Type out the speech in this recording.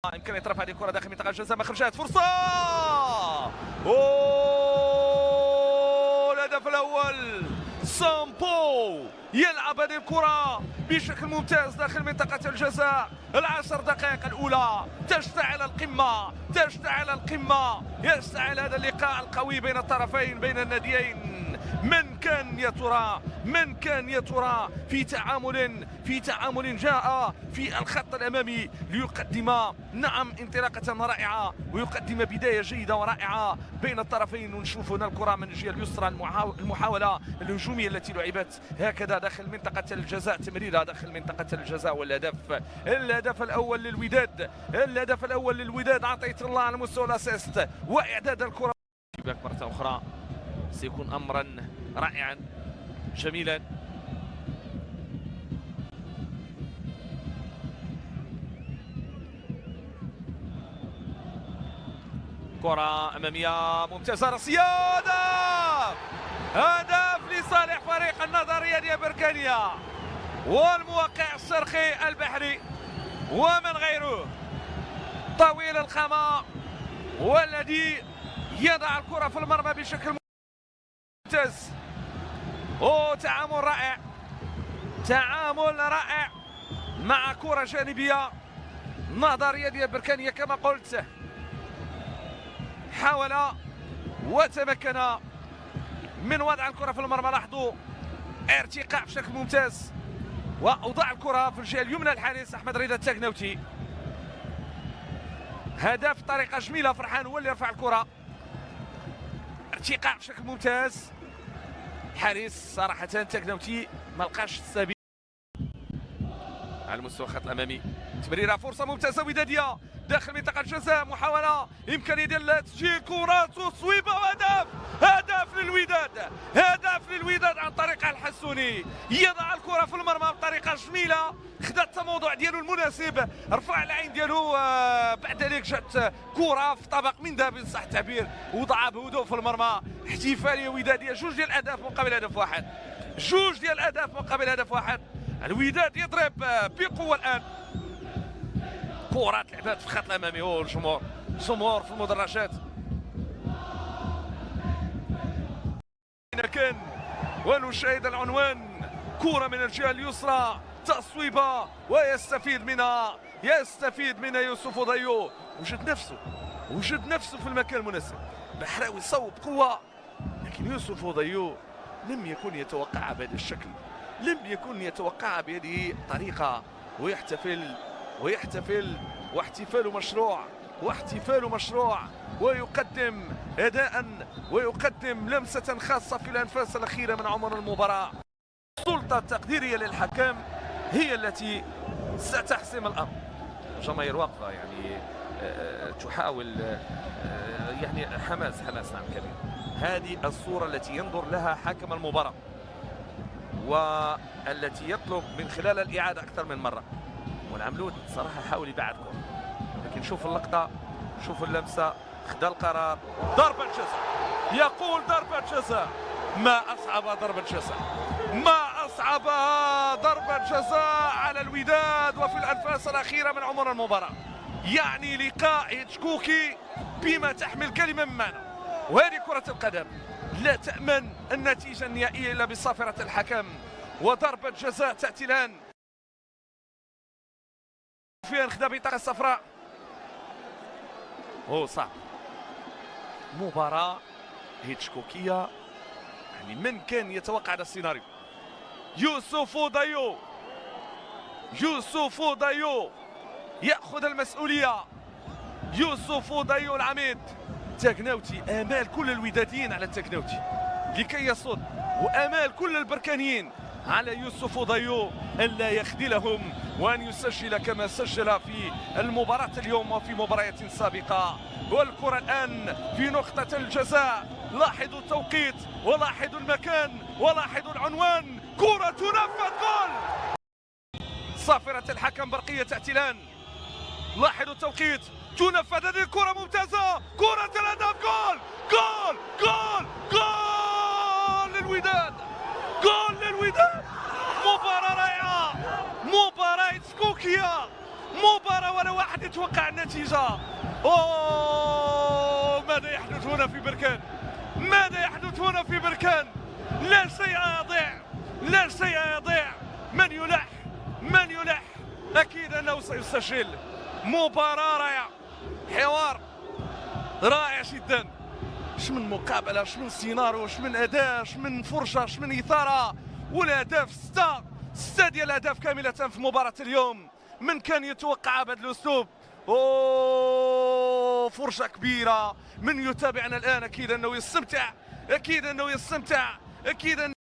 يمكن يطرف هذه الكره داخل منطقه الجزاء، ما خرجت فرصه. اوه الهدف الاول. سامبو يلعب هذه الكره بشكل ممتاز داخل منطقه الجزاء. العشر دقائق الاولى تشتعل القمه، تشتعل القمه، يشتعل هذا اللقاء القوي بين الطرفين، بين الناديين. من كان يا ترى، من كان يا ترى في تعامل جاء في الخط الامامي ليقدم نعم انطلاقه رائعه ويقدم بدايه جيده ورائعه بين الطرفين. ونشوف هنا الكره من الجهه اليسرى، المحاوله الهجوميه التي لعبت هكذا داخل منطقه الجزاء، تمريره داخل منطقه الجزاء. والهدف الاول للوداد، الهدف الاول للوداد. عطيت الله على مستوى الاسيست واعداد الكره مره اخرى سيكون امرا رائعا جميلا. كرة أمامية ممتازة، رأسية، هدف لصالح فريق النظرية ديال بركانية والموقع الشرقي البحري ومن غيره. طويل القامة والذي يضع الكرة في المرمى بشكل ممتاز. تعامل رائع، تعامل رائع مع كرة جانبية. نظرية ديال بركانية كما قلت حاول وتمكن من وضع الكرة في المرمى. لاحظوا ارتقاء بشكل ممتاز وأوضع الكرة في الجهة اليمنى الحارس أحمد رضا التاكناوتي. هدف بطريقة جميلة، فرحان هو اللي رفع الكرة. ارتقاء بشكل ممتاز، الحارس صراحة التاكناوتي ما لقاش السبيل على المستوى الخط الأمامي. تمريرة، فرصة ممتازة ودادية داخل منطقة الجزاء، محاولة، إمكانية ديال تسجيل كرة وتصويبة وهدف. هدف للوداد، هدف للوداد عن طريق الحسوني. يضع الكرة في المرمى بطريقة جميلة، خدا التموضع ديالو المناسب، رفع العين ديالو. بعد ذلك جات كرة في طبق من ذهب إن صح التعبير، وضعها بهدوء في المرمى. احتفالية ودادية، جوج ديال الأهداف مقابل هدف واحد، جوج ديال الأهداف مقابل هدف واحد. الوداد يضرب بقوة الآن. كرة لعبات في الخط الأمامي، الجمهور في المدرجات كان. ونشاهد العنوان، كرة من الجهة اليسرى، تصويبة ويستفيد منها يوسف ضيو. وجد نفسه في المكان المناسب. بحراوي صوب قوة، لكن يوسف ضيو لم يكن يتوقعها بهذا الشكل، لم يكن يتوقعها بهذه الطريقة. ويحتفل واحتفال مشروع ويقدم أداء ويقدم لمسة خاصة في الأنفاس الأخيرة من عمر المباراة. السلطة التقديرية للحكم هي التي ستحسم الأمر. جماهير واقفة يعني تحاول يعني حماس نعم كبير. هذه الصورة التي ينظر لها حكم المباراة والتي يطلب من خلال الإعادة أكثر من مرة. والعملود صراحة حاول يبعد كرة، لكن شوف اللقطة، شوف اللمسة، خدا القرار. ضربة جزاء، يقول ضربة جزاء. ما أصعب ضربة جزاء، ما أصعب ضربة جزاء على الوداد وفي الأنفاس الأخيرة من عمر المباراة. يعني لقاء هيتشكوكي بما تحمل كلمة من معنى. وهذه كرة القدم لا تأمن النتيجة النهائية إلا بصافرة الحكم. وضربة جزاء تأتي الآن فيها خدا بطاقة صفراء. صعب، مباراة هيتشكوكية. يعني من كان يتوقع هذا السيناريو؟ يوسف ضيو يأخذ المسؤولية. يوسف ضيو العميد التاكناوتي. آمال كل الوداديين على التاكناوتي لكي يصد، وآمال كل البركانيين على يوسف ضيو أن لا يخذلهم وأن يسجل كما سجل في المباراة اليوم وفي مباريات سابقة. والكرة الآن في نقطة الجزاء. لاحظوا التوقيت ولاحظوا المكان ولاحظوا العنوان. كرة تنفذ، جول. صافرة الحكم برقية تأتي الآن. لاحظوا التوقيت، تنفذ هذه الكرة ممتازة، كرة الهدف، جول جول جول جول للوداد، جول للوداد. مباراة رائعة، مباراة هيتشكوكية، مباراة ولا واحد يتوقع النتيجة. أوه، ماذا يحدث هنا في بركان؟ ماذا يحدث هنا في بركان؟ لا شيء يضيع، لا شيء يضيع. من يلح؟ من يلح؟ أكيد أنه سيسجل. مباراة رائعة، حوار رائع جدا. اش من مقابلة، اش من سيناريو، اش من أداء، اش من فرصة، اش من إثارة. والأهداف ستة ديال الأهداف كاملة في مباراة اليوم. من كان يتوقع بهذا الأسلوب؟ أوه، فرصة كبيرة. من يتابعنا الآن أكيد أنه يستمتع، أكيد أنه يستمتع، أكيد